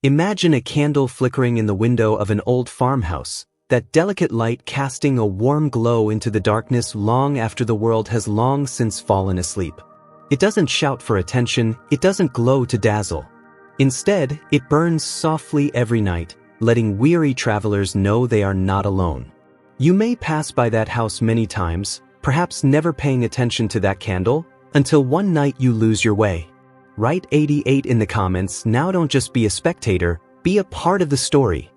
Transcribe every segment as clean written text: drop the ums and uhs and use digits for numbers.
Imagine a candle flickering in the window of an old farmhouse, that delicate light casting a warm glow into the darkness long after the world has long since fallen asleep. It doesn't shout for attention, it doesn't glow to dazzle. Instead, it burns softly every night, letting weary travelers know they are not alone. You may pass by that house many times, perhaps never paying attention to that candle, until one night you lose your way. Write 88 in the comments. Now don't just be a spectator, be a part of the story.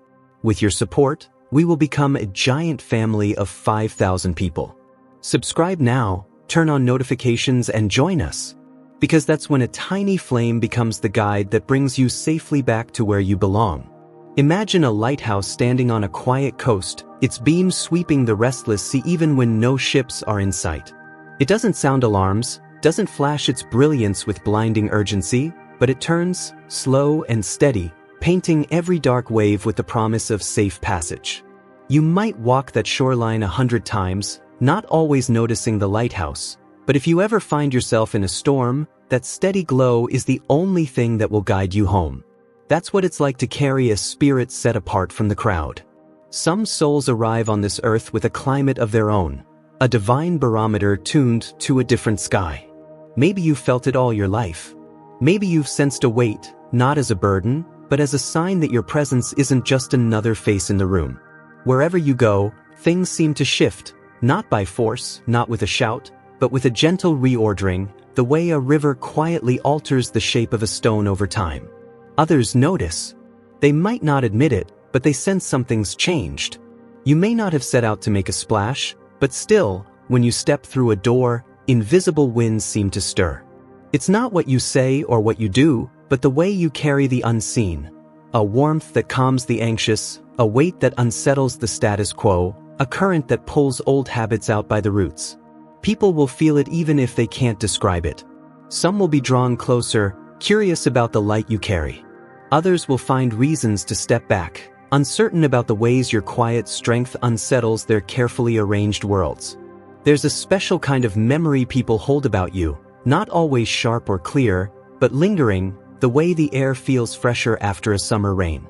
With your support, we will become a giant family of 5,000 people. Subscribe now, turn on notifications and join us. Because that's when a tiny flame becomes the guide that brings you safely back to where you belong. Imagine a lighthouse standing on a quiet coast, its beams sweeping the restless sea even when no ships are in sight. It doesn't sound alarms, doesn't flash its brilliance with blinding urgency, but it turns, slow and steady, painting every dark wave with the promise of safe passage. You might walk that shoreline 100 times, not always noticing the lighthouse, but if you ever find yourself in a storm, that steady glow is the only thing that will guide you home. That's what it's like to carry a spirit set apart from the crowd. Some souls arrive on this earth with a climate of their own, a divine barometer tuned to a different sky. Maybe you've felt it all your life. Maybe you've sensed a weight, not as a burden, but as a sign that your presence isn't just another face in the room. Wherever you go, things seem to shift, not by force, not with a shout, but with a gentle reordering, the way a river quietly alters the shape of a stone over time. Others notice. They might not admit it, but they sense something's changed. You may not have set out to make a splash, but still, when you step through a door, invisible winds seem to stir. It's not what you say or what you do, but the way you carry the unseen. A warmth that calms the anxious, a weight that unsettles the status quo, a current that pulls old habits out by the roots. People will feel it even if they can't describe it. Some will be drawn closer, curious about the light you carry. Others will find reasons to step back, uncertain about the ways your quiet strength unsettles their carefully arranged worlds. There's a special kind of memory people hold about you, not always sharp or clear, but lingering, the way the air feels fresher after a summer rain.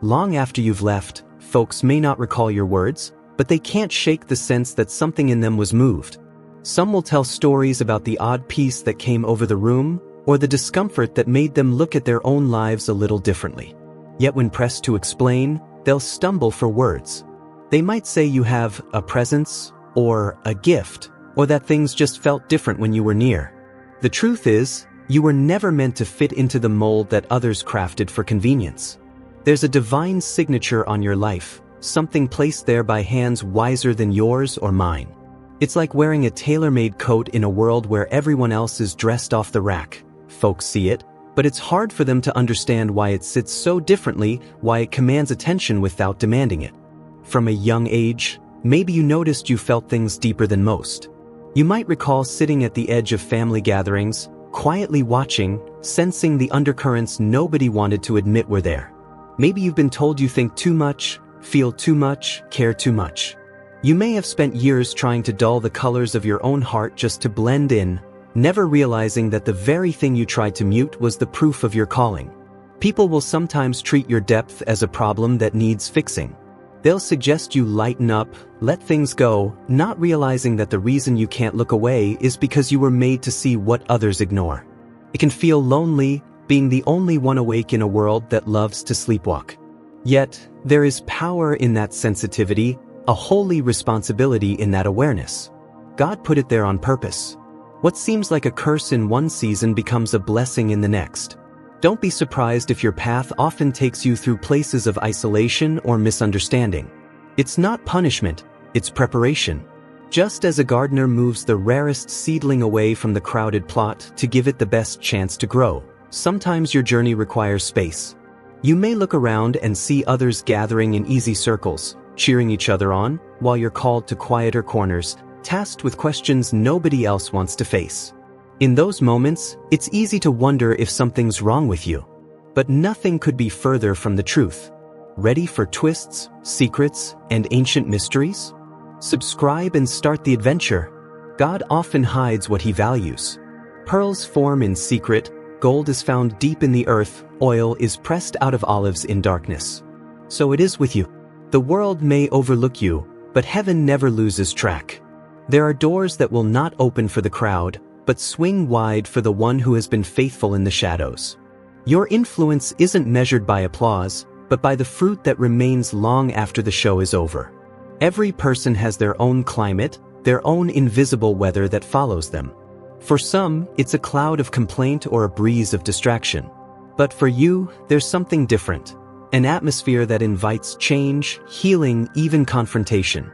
Long after you've left, folks may not recall your words, but they can't shake the sense that something in them was moved. Some will tell stories about the odd peace that came over the room, or the discomfort that made them look at their own lives a little differently. Yet when pressed to explain, they'll stumble for words. They might say you have a presence, or a gift, or that things just felt different when you were near. The truth is, you were never meant to fit into the mold that others crafted for convenience. There's a divine signature on your life, something placed there by hands wiser than yours or mine. It's like wearing a tailor-made coat in a world where everyone else is dressed off the rack. Folks see it, but it's hard for them to understand why it sits so differently, why it commands attention without demanding it. From a young age, maybe you noticed you felt things deeper than most. You might recall sitting at the edge of family gatherings, quietly watching, sensing the undercurrents nobody wanted to admit were there. Maybe you've been told you think too much, feel too much, care too much. You may have spent years trying to dull the colors of your own heart just to blend in, never realizing that the very thing you tried to mute was the proof of your calling. People will sometimes treat your depth as a problem that needs fixing. They'll suggest you lighten up, let things go, not realizing that the reason you can't look away is because you were made to see what others ignore. It can feel lonely, being the only one awake in a world that loves to sleepwalk. Yet, there is power in that sensitivity, a holy responsibility in that awareness. God put it there on purpose. What seems like a curse in one season becomes a blessing in the next. Don't be surprised if your path often takes you through places of isolation or misunderstanding. It's not punishment, it's preparation. Just as a gardener moves the rarest seedling away from the crowded plot to give it the best chance to grow, sometimes your journey requires space. You may look around and see others gathering in easy circles, cheering each other on, while you're called to quieter corners, tasked with questions nobody else wants to face. In those moments, it's easy to wonder if something's wrong with you. But nothing could be further from the truth. Ready for twists, secrets, and ancient mysteries? Subscribe and start the adventure. God often hides what he values. Pearls form in secret, gold is found deep in the earth, oil is pressed out of olives in darkness. So it is with you. The world may overlook you, but heaven never loses track. There are doors that will not open for the crowd, but swing wide for the one who has been faithful in the shadows. Your influence isn't measured by applause, but by the fruit that remains long after the show is over. Every person has their own climate, their own invisible weather that follows them. For some, it's a cloud of complaint or a breeze of distraction. But for you, there's something different. An atmosphere that invites change, healing, even confrontation.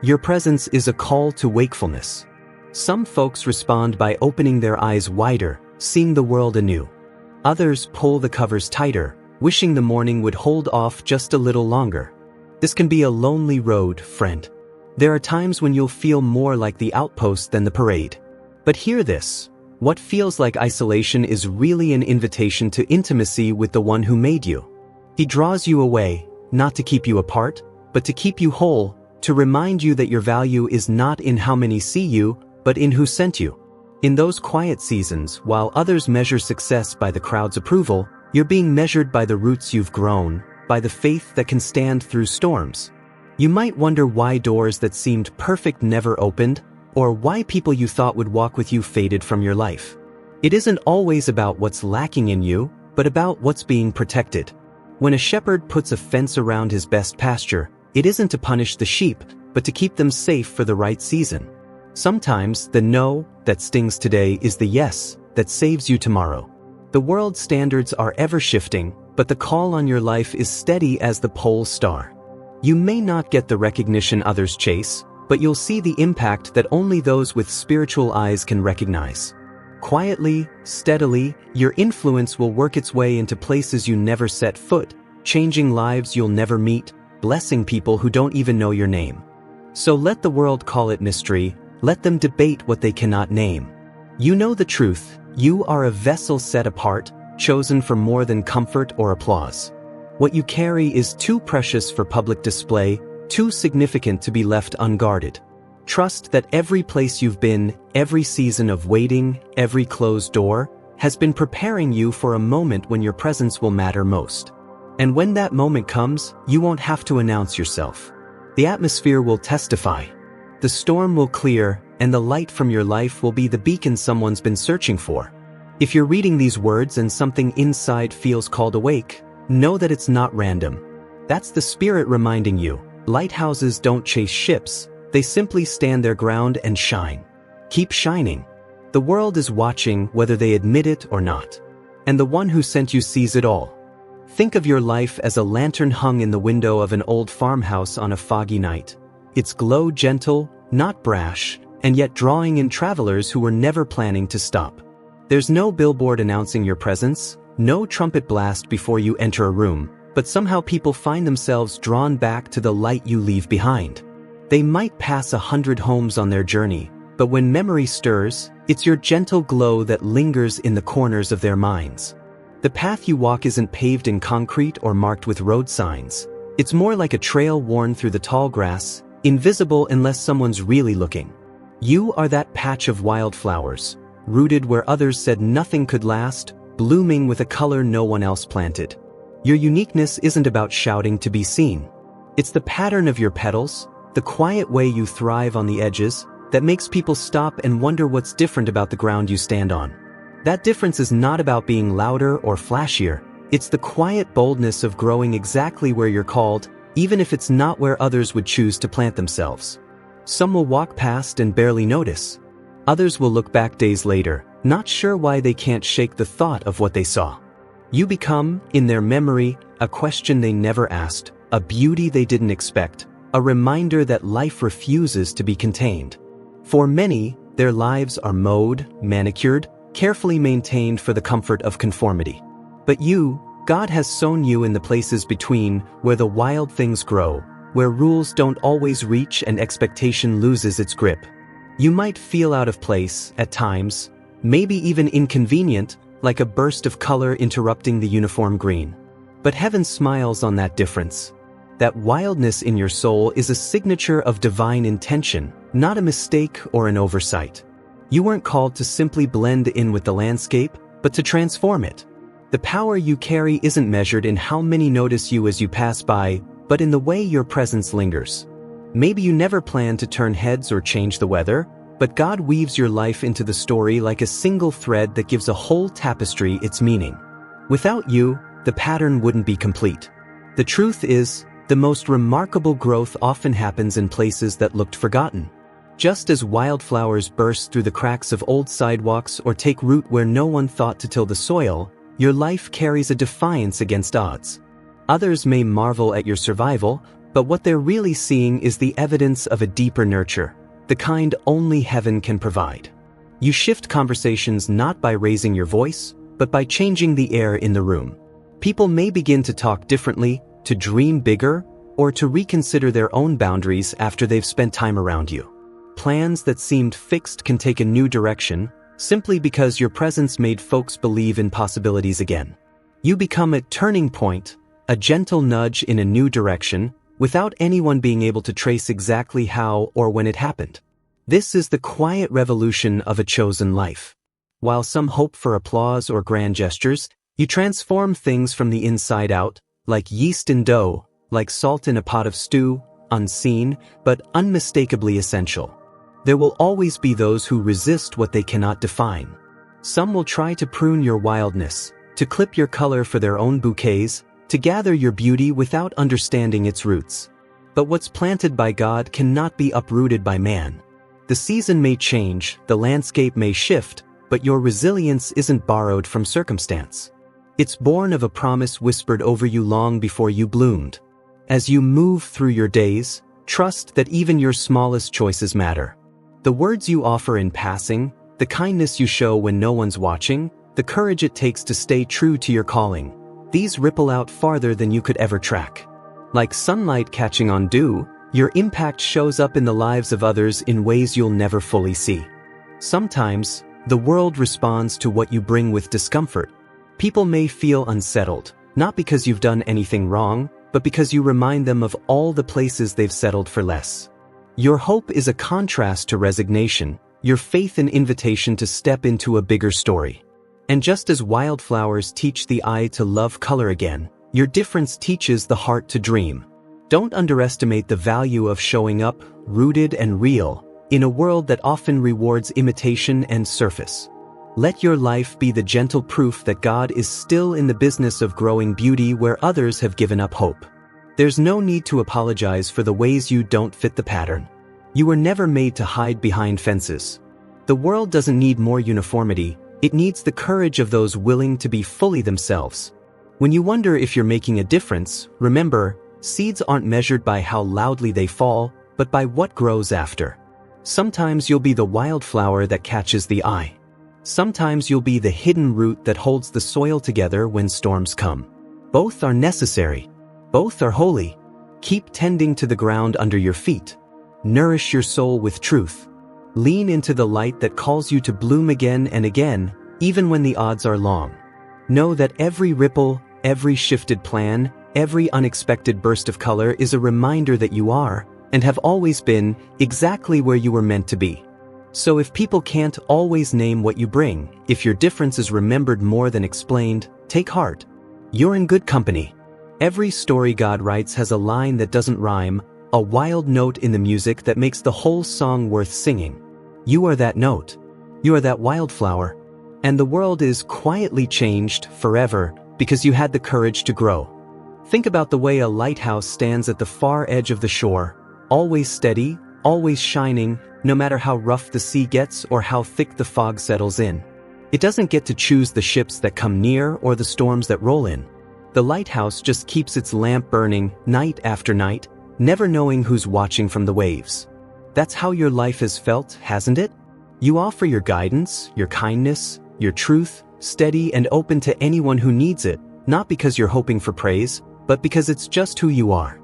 Your presence is a call to wakefulness. Some folks respond by opening their eyes wider, seeing the world anew. Others pull the covers tighter, wishing the morning would hold off just a little longer. This can be a lonely road, friend. There are times when you'll feel more like the outpost than the parade. But hear this. What feels like isolation is really an invitation to intimacy with the one who made you. He draws you away, not to keep you apart, but to keep you whole, to remind you that your value is not in how many see you, but in who sent you. In those quiet seasons, while others measure success by the crowd's approval, you're being measured by the roots you've grown, by the faith that can stand through storms. You might wonder why doors that seemed perfect never opened, or why people you thought would walk with you faded from your life. It isn't always about what's lacking in you, but about what's being protected. When a shepherd puts a fence around his best pasture, it isn't to punish the sheep, but to keep them safe for the right season. Sometimes the no that stings today is the yes that saves you tomorrow. The world's standards are ever shifting, but the call on your life is steady as the pole star. You may not get the recognition others chase, but you'll see the impact that only those with spiritual eyes can recognize. Quietly, steadily, your influence will work its way into places you never set foot, changing lives you'll never meet, blessing people who don't even know your name. So let the world call it mystery, let them debate what they cannot name. You know the truth, you are a vessel set apart, chosen for more than comfort or applause. What you carry is too precious for public display, too significant to be left unguarded. Trust that every place you've been, every season of waiting, every closed door, has been preparing you for a moment when your presence will matter most. And when that moment comes, you won't have to announce yourself. The atmosphere will testify. The storm will clear, and the light from your life will be the beacon someone's been searching for. If you're reading these words and something inside feels called awake, know that it's not random. That's the Spirit reminding you. Lighthouses don't chase ships, they simply stand their ground and shine. Keep shining. The world is watching whether they admit it or not. And the one who sent you sees it all. Think of your life as a lantern hung in the window of an old farmhouse on a foggy night. Its glow gentle, not brash, and yet drawing in travelers who were never planning to stop. There's no billboard announcing your presence, no trumpet blast before you enter a room, but somehow people find themselves drawn back to the light you leave behind. They might pass 100 homes on their journey, but when memory stirs, it's your gentle glow that lingers in the corners of their minds. The path you walk isn't paved in concrete or marked with road signs. It's more like a trail worn through the tall grass, invisible unless someone's really looking. You are that patch of wildflowers, rooted where others said nothing could last, blooming with a color no one else planted. Your uniqueness isn't about shouting to be seen. It's the pattern of your petals, the quiet way you thrive on the edges, that makes people stop and wonder what's different about the ground you stand on. That difference is not about being louder or flashier, it's the quiet boldness of growing exactly where you're called, even if it's not where others would choose to plant themselves. Some will walk past and barely notice. Others will look back days later, not sure why they can't shake the thought of what they saw. You become, in their memory, a question they never asked, a beauty they didn't expect, a reminder that life refuses to be contained. For many, their lives are mowed, manicured, carefully maintained for the comfort of conformity. But you, God has sown you in the places between, where the wild things grow, where rules don't always reach and expectation loses its grip. You might feel out of place, at times, maybe even inconvenient, like a burst of color interrupting the uniform green. But heaven smiles on that difference. That wildness in your soul is a signature of divine intention, not a mistake or an oversight. You weren't called to simply blend in with the landscape, but to transform it. The power you carry isn't measured in how many notice you as you pass by, but in the way your presence lingers. Maybe you never plan to turn heads or change the weather, but God weaves your life into the story like a single thread that gives a whole tapestry its meaning. Without you, the pattern wouldn't be complete. The truth is, the most remarkable growth often happens in places that looked forgotten. Just as wildflowers burst through the cracks of old sidewalks or take root where no one thought to till the soil, your life carries a defiance against odds. Others may marvel at your survival, but what they're really seeing is the evidence of a deeper nurture, the kind only heaven can provide. You shift conversations not by raising your voice, but by changing the air in the room. People may begin to talk differently, to dream bigger, or to reconsider their own boundaries after they've spent time around you. Plans that seemed fixed can take a new direction, simply because your presence made folks believe in possibilities again. You become a turning point, a gentle nudge in a new direction, without anyone being able to trace exactly how or when it happened. This is the quiet revolution of a chosen life. While some hope for applause or grand gestures, you transform things from the inside out, like yeast in dough, like salt in a pot of stew, unseen, but unmistakably essential. There will always be those who resist what they cannot define. Some will try to prune your wildness, to clip your color for their own bouquets, to gather your beauty without understanding its roots. But what's planted by God cannot be uprooted by man. The season may change, the landscape may shift, but your resilience isn't borrowed from circumstance. It's born of a promise whispered over you long before you bloomed. As you move through your days, trust that even your smallest choices matter. The words you offer in passing, the kindness you show when no one's watching, the courage it takes to stay true to your calling, these ripple out farther than you could ever track. Like sunlight catching on dew, your impact shows up in the lives of others in ways you'll never fully see. Sometimes, the world responds to what you bring with discomfort. People may feel unsettled, not because you've done anything wrong, but because you remind them of all the places they've settled for less. Your hope is a contrast to resignation, your faith an invitation to step into a bigger story. And just as wildflowers teach the eye to love color again, your difference teaches the heart to dream. Don't underestimate the value of showing up, rooted and real, in a world that often rewards imitation and surface. Let your life be the gentle proof that God is still in the business of growing beauty where others have given up hope. There's no need to apologize for the ways you don't fit the pattern. You were never made to hide behind fences. The world doesn't need more uniformity, it needs the courage of those willing to be fully themselves. When you wonder if you're making a difference, remember, seeds aren't measured by how loudly they fall, but by what grows after. Sometimes you'll be the wildflower that catches the eye. Sometimes you'll be the hidden root that holds the soil together when storms come. Both are necessary. Both are holy. Keep tending to the ground under your feet. Nourish your soul with truth. Lean into the light that calls you to bloom again and again, even when the odds are long. Know that every ripple, every shifted plan, every unexpected burst of color is a reminder that you are, and have always been, exactly where you were meant to be. So if people can't always name what you bring, if your difference is remembered more than explained, take heart. You're in good company. Every story God writes has a line that doesn't rhyme, a wild note in the music that makes the whole song worth singing. You are that note. You are that wildflower. And the world is quietly changed forever because you had the courage to grow. Think about the way a lighthouse stands at the far edge of the shore, always steady, always shining, no matter how rough the sea gets or how thick the fog settles in. It doesn't get to choose the ships that come near or the storms that roll in. The lighthouse just keeps its lamp burning night after night, never knowing who's watching from the waves. That's how your life has felt, hasn't it? You offer your guidance, your kindness, your truth, steady and open to anyone who needs it, not because you're hoping for praise, but because it's just who you are.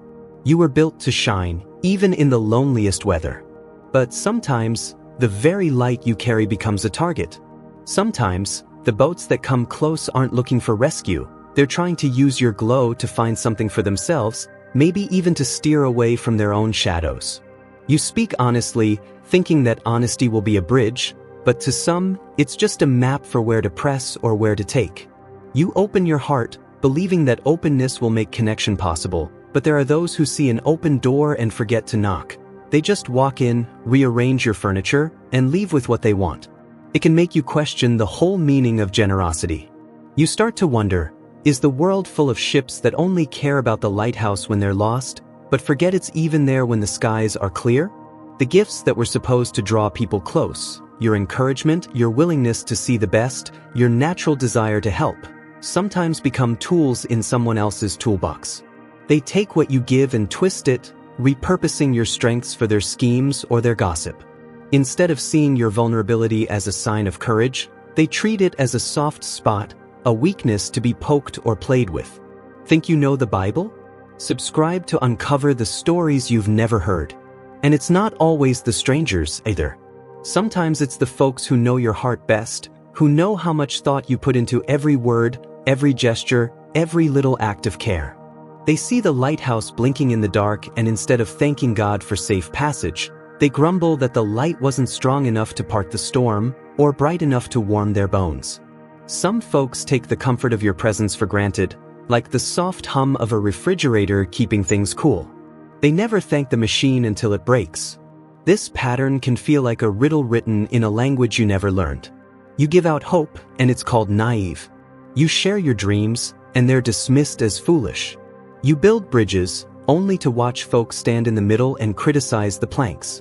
You were built to shine, even in the loneliest weather. But sometimes, the very light you carry becomes a target. Sometimes, the boats that come close aren't looking for rescue, they're trying to use your glow to find something for themselves, maybe even to steer away from their own shadows. You speak honestly, thinking that honesty will be a bridge, But to some, it's just a map for where to press or where to take. You open your heart, believing that openness will make connection possible, but there are those who see an open door and forget to knock. They just walk in, rearrange your furniture, and leave with what they want. It can make you question the whole meaning of generosity. You start to wonder, is the world full of ships that only care about the lighthouse when they're lost, but forget it's even there when the skies are clear? The gifts that were supposed to draw people close, your encouragement, your willingness to see the best, your natural desire to help, sometimes become tools in someone else's toolbox. They take what you give and twist it, repurposing your strengths for their schemes or their gossip. Instead of seeing your vulnerability as a sign of courage, they treat it as a soft spot, a weakness to be poked or played with. Think you know the Bible? Subscribe to uncover the stories you've never heard. And it's not always the strangers, either. Sometimes it's the folks who know your heart best, who know how much thought you put into every word, every gesture, every little act of care. They see the lighthouse blinking in the dark, and instead of thanking God for safe passage, they grumble that the light wasn't strong enough to part the storm, or bright enough to warm their bones. Some folks take the comfort of your presence for granted, like the soft hum of a refrigerator keeping things cool. They never thank the machine until it breaks. This pattern can feel like a riddle written in a language you never learned. You give out hope, and it's called naive. You share your dreams, and they're dismissed as foolish. You build bridges, only to watch folks stand in the middle and criticize the planks.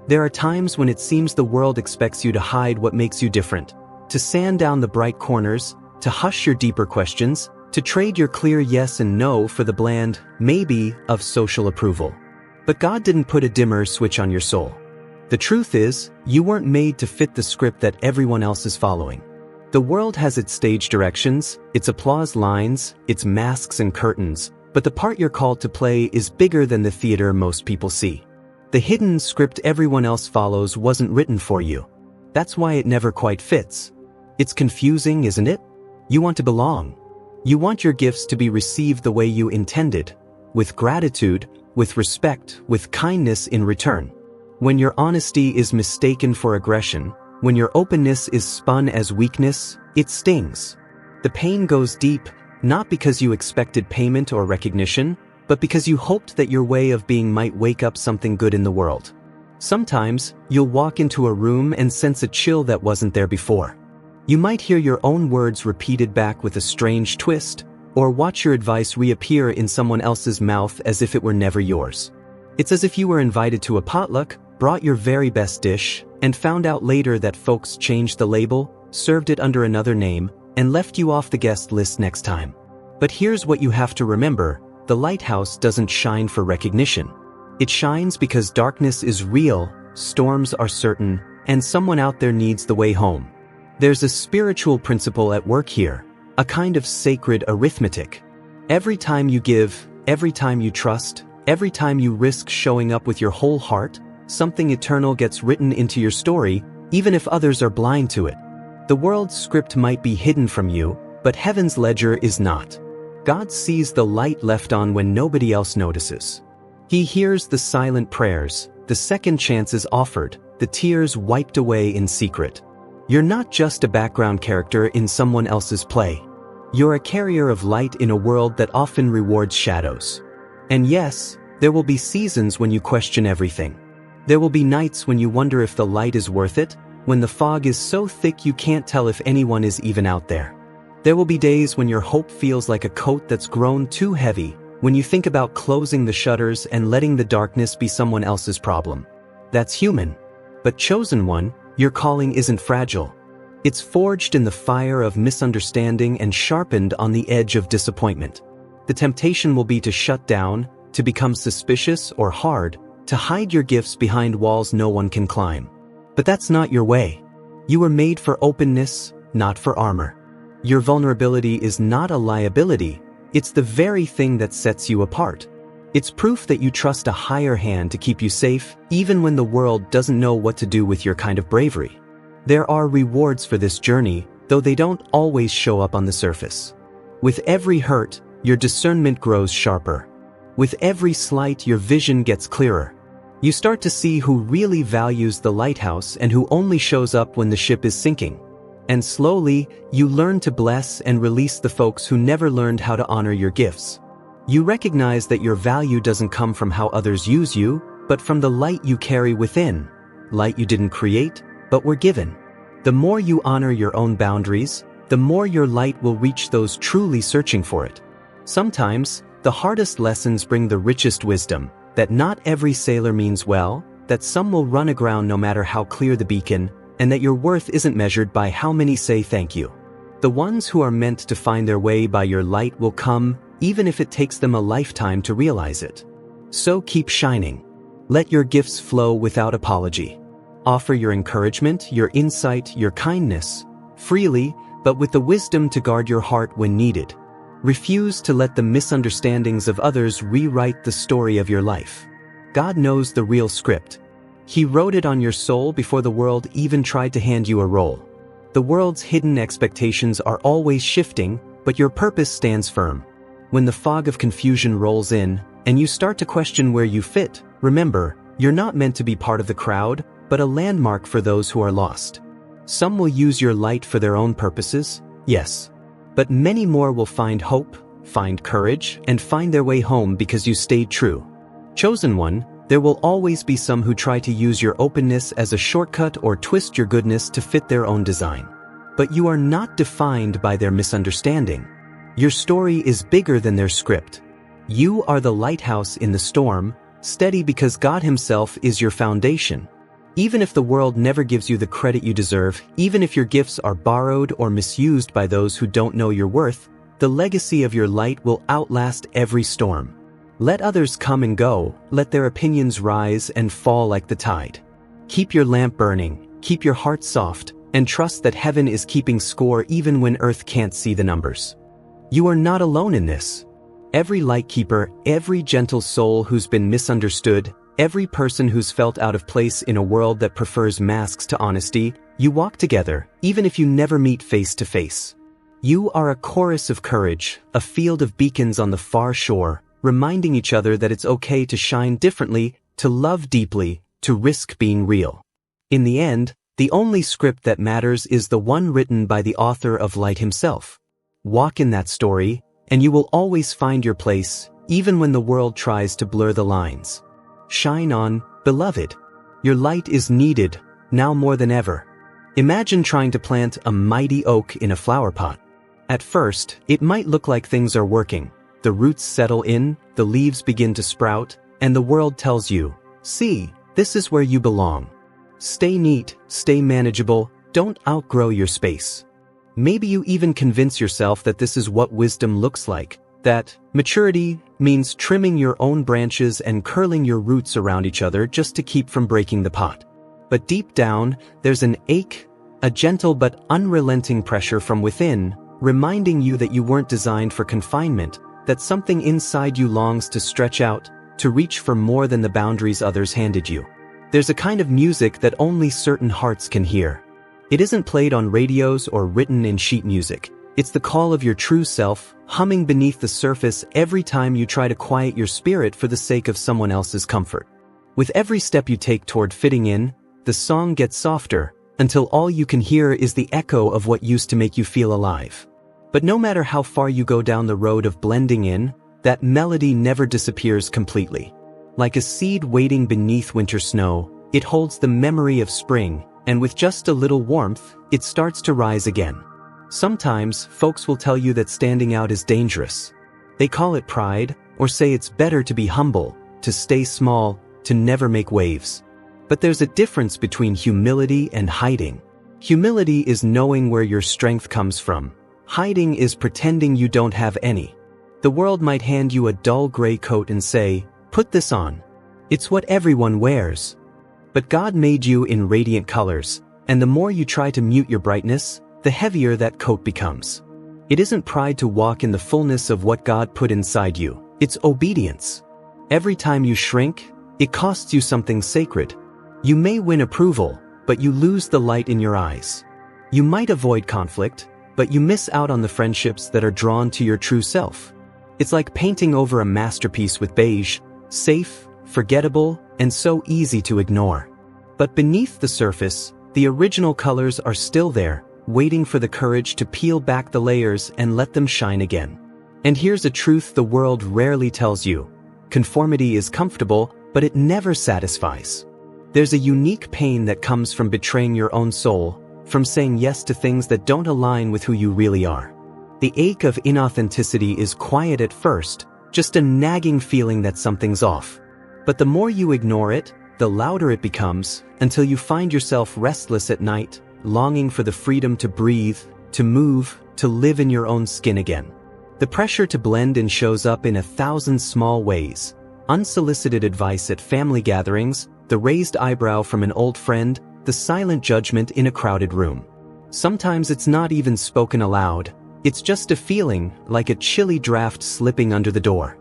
There are times when it seems the world expects you to hide what makes you different, to sand down the bright corners, to hush your deeper questions, to trade your clear yes and no for the bland maybe of social approval. But God didn't put a dimmer switch on your soul. The truth is, you weren't made to fit the script that everyone else is following. The world has its stage directions, its applause lines, its masks and curtains, but the part you're called to play is bigger than the theater most people see. The hidden script everyone else follows wasn't written for you. That's why it never quite fits. It's confusing, isn't it? You want to belong. You want your gifts to be received the way you intended, with gratitude, with respect, with kindness in return. When your honesty is mistaken for aggression, when your openness is spun as weakness, it stings. The pain goes deep, not because you expected payment or recognition, but because you hoped that your way of being might wake up something good in the world. Sometimes, you'll walk into a room and sense a chill that wasn't there before. You might hear your own words repeated back with a strange twist, or watch your advice reappear in someone else's mouth as if it were never yours. It's as if you were invited to a potluck, brought your very best dish, and found out later that folks changed the label, served it under another name, and left you off the guest list next time. But here's what you have to remember: the lighthouse doesn't shine for recognition. It shines because darkness is real, storms are certain, and someone out there needs the way home. There's a spiritual principle at work here, a kind of sacred arithmetic. Every time you give, every time you trust, every time you risk showing up with your whole heart, something eternal gets written into your story, even if others are blind to it. The world's script might be hidden from you, but heaven's ledger is not. God sees the light left on when nobody else notices. He hears the silent prayers, the second chances offered, the tears wiped away in secret. You're not just a background character in someone else's play. You're a carrier of light in a world that often rewards shadows. And yes, there will be seasons when you question everything. There will be nights when you wonder if the light is worth it, when the fog is so thick you can't tell if anyone is even out there. There will be days when your hope feels like a coat that's grown too heavy, when you think about closing the shutters and letting the darkness be someone else's problem. That's human. But chosen one, your calling isn't fragile. It's forged in the fire of misunderstanding and sharpened on the edge of disappointment. The temptation will be to shut down, to become suspicious or hard, to hide your gifts behind walls no one can climb. But that's not your way. You were made for openness, not for armor. Your vulnerability is not a liability, it's the very thing that sets you apart. It's proof that you trust a higher hand to keep you safe, even when the world doesn't know what to do with your kind of bravery. There are rewards for this journey, though they don't always show up on the surface. With every hurt, your discernment grows sharper. With every slight, your vision gets clearer. You start to see who really values the lighthouse and who only shows up when the ship is sinking. And slowly, you learn to bless and release the folks who never learned how to honor your gifts. You recognize that your value doesn't come from how others use you, but from the light you carry within. Light you didn't create, but were given. The more you honor your own boundaries, the more your light will reach those truly searching for it. Sometimes, the hardest lessons bring the richest wisdom, that not every sailor means well, that some will run aground no matter how clear the beacon, and that your worth isn't measured by how many say thank you. The ones who are meant to find their way by your light will come, even if it takes them a lifetime to realize it. So keep shining. Let your gifts flow without apology. Offer your encouragement, your insight, your kindness, freely, but with the wisdom to guard your heart when needed. Refuse to let the misunderstandings of others rewrite the story of your life. God knows the real script. He wrote it on your soul before the world even tried to hand you a role. The world's hidden expectations are always shifting, but your purpose stands firm. When the fog of confusion rolls in, and you start to question where you fit, remember, you're not meant to be part of the crowd, but a landmark for those who are lost. Some will use your light for their own purposes, yes. But many more will find hope, find courage, and find their way home because you stayed true. Chosen one, there will always be some who try to use your openness as a shortcut or twist your goodness to fit their own design. But you are not defined by their misunderstanding. Your story is bigger than their script. You are the lighthouse in the storm, steady because God Himself is your foundation. Even if the world never gives you the credit you deserve, even if your gifts are borrowed or misused by those who don't know your worth, the legacy of your light will outlast every storm. Let others come and go, let their opinions rise and fall like the tide. Keep your lamp burning, keep your heart soft, and trust that heaven is keeping score even when earth can't see the numbers. You are not alone in this. Every lightkeeper, every gentle soul who's been misunderstood, every person who's felt out of place in a world that prefers masks to honesty, you walk together, even if you never meet face to face. You are a chorus of courage, a field of beacons on the far shore, reminding each other that it's okay to shine differently, to love deeply, to risk being real. In the end, the only script that matters is the one written by the author of light himself. Walk in that story, and you will always find your place, even when the world tries to blur the lines. Shine on, beloved. Your light is needed, now more than ever. Imagine trying to plant a mighty oak in a flower pot. At first, it might look like things are working. The roots settle in, the leaves begin to sprout, and the world tells you, see, this is where you belong. Stay neat, stay manageable, don't outgrow your space. Maybe you even convince yourself that this is what wisdom looks like, that maturity means trimming your own branches and curling your roots around each other just to keep from breaking the pot. But deep down, there's an ache, a gentle but unrelenting pressure from within, reminding you that you weren't designed for confinement, that something inside you longs to stretch out, to reach for more than the boundaries others handed you. There's a kind of music that only certain hearts can hear. It isn't played on radios or written in sheet music. It's the call of your true self, humming beneath the surface every time you try to quiet your spirit for the sake of someone else's comfort. With every step you take toward fitting in, the song gets softer, until all you can hear is the echo of what used to make you feel alive. But no matter how far you go down the road of blending in, that melody never disappears completely. Like a seed waiting beneath winter snow, it holds the memory of spring, and with just a little warmth, it starts to rise again. Sometimes, folks will tell you that standing out is dangerous. They call it pride, or say it's better to be humble, to stay small, to never make waves. But there's a difference between humility and hiding. Humility is knowing where your strength comes from. Hiding is pretending you don't have any. The world might hand you a dull gray coat and say, put this on. It's what everyone wears. But God made you in radiant colors, and the more you try to mute your brightness, the heavier that coat becomes. It isn't pride to walk in the fullness of what God put inside you. It's obedience. Every time you shrink, it costs you something sacred. You may win approval, but you lose the light in your eyes. You might avoid conflict, but you miss out on the friendships that are drawn to your true self. It's like painting over a masterpiece with beige, safe, forgettable, and so easy to ignore. But beneath the surface, the original colors are still there, waiting for the courage to peel back the layers and let them shine again. And here's a truth the world rarely tells you. Conformity is comfortable, but it never satisfies. There's a unique pain that comes from betraying your own soul, from saying yes to things that don't align with who you really are. The ache of inauthenticity is quiet at first, just a nagging feeling that something's off. But the more you ignore it, the louder it becomes, until you find yourself restless at night, longing for the freedom to breathe, to move, to live in your own skin again. The pressure to blend in shows up in 1,000 small ways. Unsolicited advice at family gatherings, the raised eyebrow from an old friend, the silent judgment in a crowded room. Sometimes it's not even spoken aloud. It's just a feeling, like a chilly draft slipping under the door.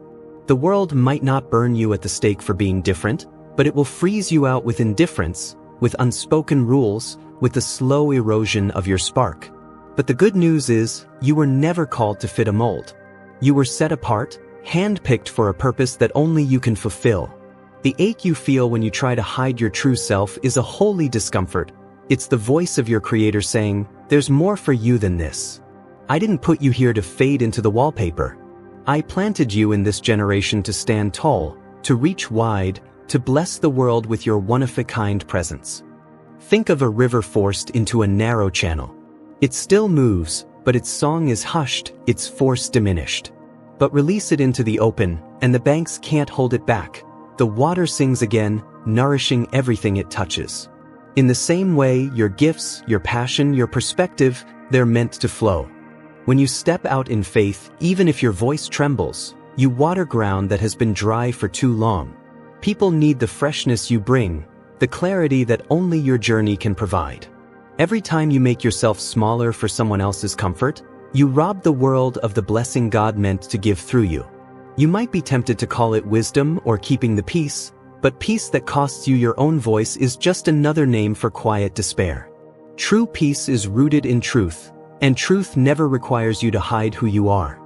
The world might not burn you at the stake for being different, but it will freeze you out with indifference, with unspoken rules, with the slow erosion of your spark. But the good news is, you were never called to fit a mold. You were set apart, handpicked for a purpose that only you can fulfill. The ache you feel when you try to hide your true self is a holy discomfort. It's the voice of your creator saying, "There's more for you than this. I didn't put you here to fade into the wallpaper. I planted you in this generation to stand tall, to reach wide, to bless the world with your one-of-a-kind presence." Think of a river forced into a narrow channel. It still moves, but its song is hushed, its force diminished. But release it into the open, and the banks can't hold it back. The water sings again, nourishing everything it touches. In the same way, your gifts, your passion, your perspective, they're meant to flow. When you step out in faith, even if your voice trembles, you water ground that has been dry for too long. People need the freshness you bring, the clarity that only your journey can provide. Every time you make yourself smaller for someone else's comfort, you rob the world of the blessing God meant to give through you. You might be tempted to call it wisdom or keeping the peace, but peace that costs you your own voice is just another name for quiet despair. True peace is rooted in truth, and truth never requires you to hide who you are.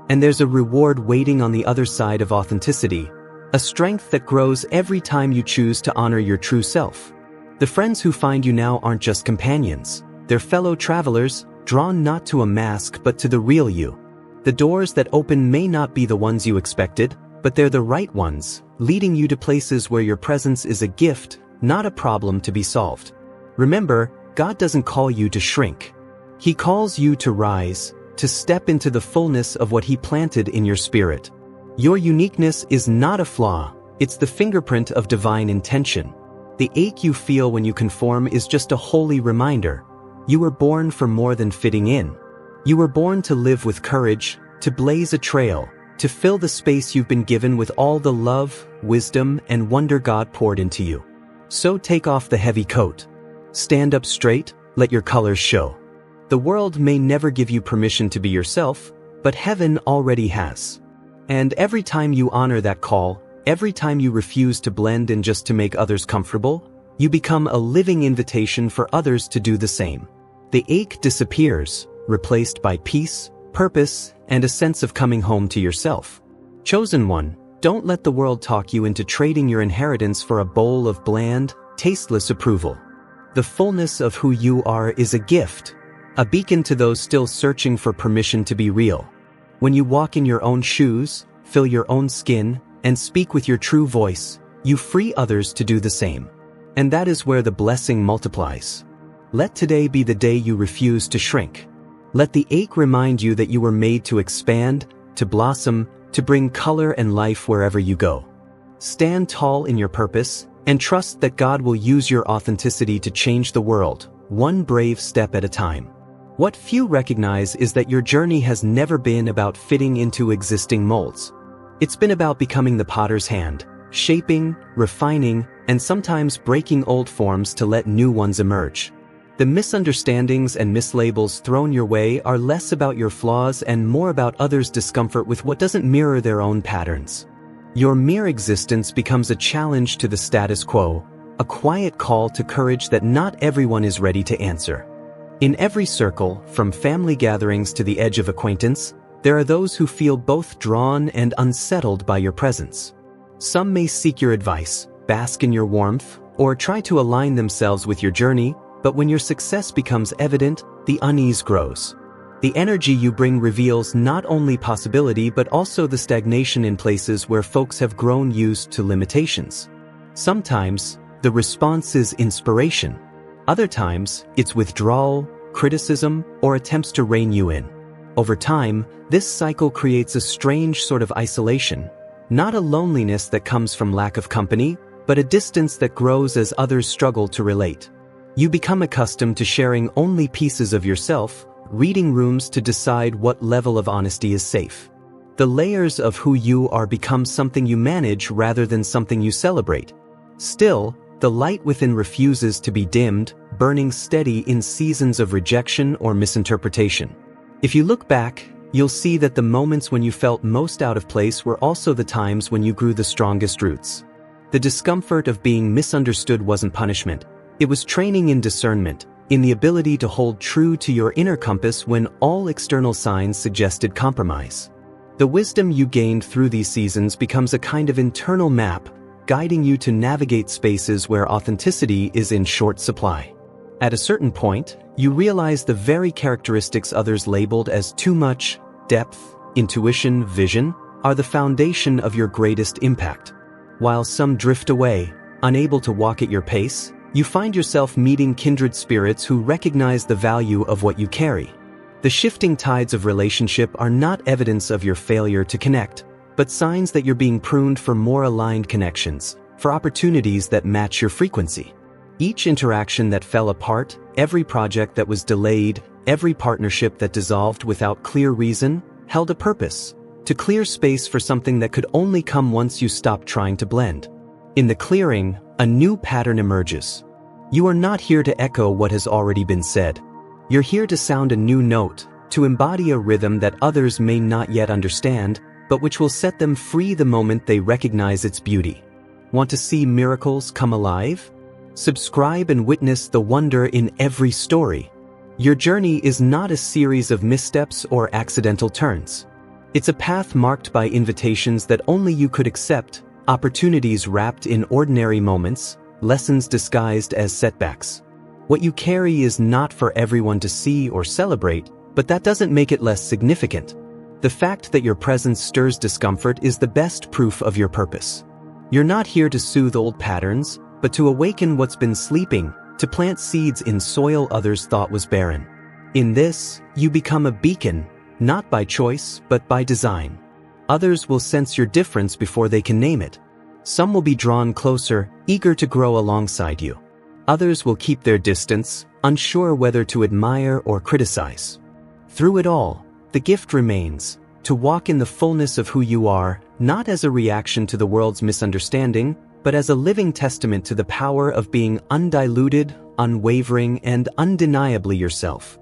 And there's a reward waiting on the other side of authenticity, a strength that grows every time you choose to honor your true self. The friends who find you now aren't just companions, they're fellow travelers, drawn not to a mask but to the real you. The doors that open may not be the ones you expected, but they're the right ones, leading you to places where your presence is a gift, not a problem to be solved. Remember, God doesn't call you to shrink. He calls you to rise, to step into the fullness of what He planted in your spirit. Your uniqueness is not a flaw, it's the fingerprint of divine intention. The ache you feel when you conform is just a holy reminder. You were born for more than fitting in. You were born to live with courage, to blaze a trail, to fill the space you've been given with all the love, wisdom, and wonder God poured into you. So take off the heavy coat. Stand up straight, let your colors show. The world may never give you permission to be yourself, but heaven already has. And every time you honor that call, every time you refuse to blend in just to make others comfortable, you become a living invitation for others to do the same. The ache disappears, replaced by peace, purpose, and a sense of coming home to yourself. Chosen one, don't let the world talk you into trading your inheritance for a bowl of bland, tasteless approval. The fullness of who you are is a gift, a beacon to those still searching for permission to be real. When you walk in your own shoes, fill your own skin, and speak with your true voice, you free others to do the same. And that is where the blessing multiplies. Let today be the day you refuse to shrink. Let the ache remind you that you were made to expand, to blossom, to bring color and life wherever you go. Stand tall in your purpose, and trust that God will use your authenticity to change the world, one brave step at a time. What few recognize is that your journey has never been about fitting into existing molds. It's been about becoming the potter's hand, shaping, refining, and sometimes breaking old forms to let new ones emerge. The misunderstandings and mislabels thrown your way are less about your flaws and more about others' discomfort with what doesn't mirror their own patterns. Your mere existence becomes a challenge to the status quo, a quiet call to courage that not everyone is ready to answer. In every circle, from family gatherings to the edge of acquaintance, there are those who feel both drawn and unsettled by your presence. Some may seek your advice, bask in your warmth, or try to align themselves with your journey, but when your success becomes evident, the unease grows. The energy you bring reveals not only possibility but also the stagnation in places where folks have grown used to limitations. Sometimes, the response is inspiration. Other times, it's withdrawal, criticism, or attempts to rein you in. Over time, this cycle creates a strange sort of isolation, not a loneliness that comes from lack of company, but a distance that grows as others struggle to relate. You become accustomed to sharing only pieces of yourself, reading rooms to decide what level of honesty is safe. The layers of who you are become something you manage rather than something you celebrate. Still, the light within refuses to be dimmed, burning steady in seasons of rejection or misinterpretation. If you look back, you'll see that the moments when you felt most out of place were also the times when you grew the strongest roots. The discomfort of being misunderstood wasn't punishment. It was training in discernment, in the ability to hold true to your inner compass when all external signs suggested compromise. The wisdom you gained through these seasons becomes a kind of internal map, guiding you to navigate spaces where authenticity is in short supply. At a certain point, you realize the very characteristics others labeled as too much, depth, intuition, vision, are the foundation of your greatest impact. While some drift away, unable to walk at your pace, you find yourself meeting kindred spirits who recognize the value of what you carry. The shifting tides of relationship are not evidence of your failure to connect, but signs that you're being pruned for more aligned connections, for opportunities that match your frequency. Each interaction that fell apart, every project that was delayed, every partnership that dissolved without clear reason, held a purpose, to clear space for something that could only come once you stopped trying to blend. In the clearing, a new pattern emerges. You are not here to echo what has already been said. You're here to sound a new note, to embody a rhythm that others may not yet understand, but which will set them free the moment they recognize its beauty. Want to see miracles come alive? Subscribe and witness the wonder in every story. Your journey is not a series of missteps or accidental turns. It's a path marked by invitations that only you could accept, opportunities wrapped in ordinary moments, lessons disguised as setbacks. What you carry is not for everyone to see or celebrate, but that doesn't make it less significant. The fact that your presence stirs discomfort is the best proof of your purpose. You're not here to soothe old patterns, but to awaken what's been sleeping, to plant seeds in soil others thought was barren. In this, you become a beacon, not by choice, but by design. Others will sense your difference before they can name it. Some will be drawn closer, eager to grow alongside you. Others will keep their distance, unsure whether to admire or criticize. Through it all, the gift remains, to walk in the fullness of who you are, not as a reaction to the world's misunderstanding, but as a living testament to the power of being undiluted, unwavering, and undeniably yourself.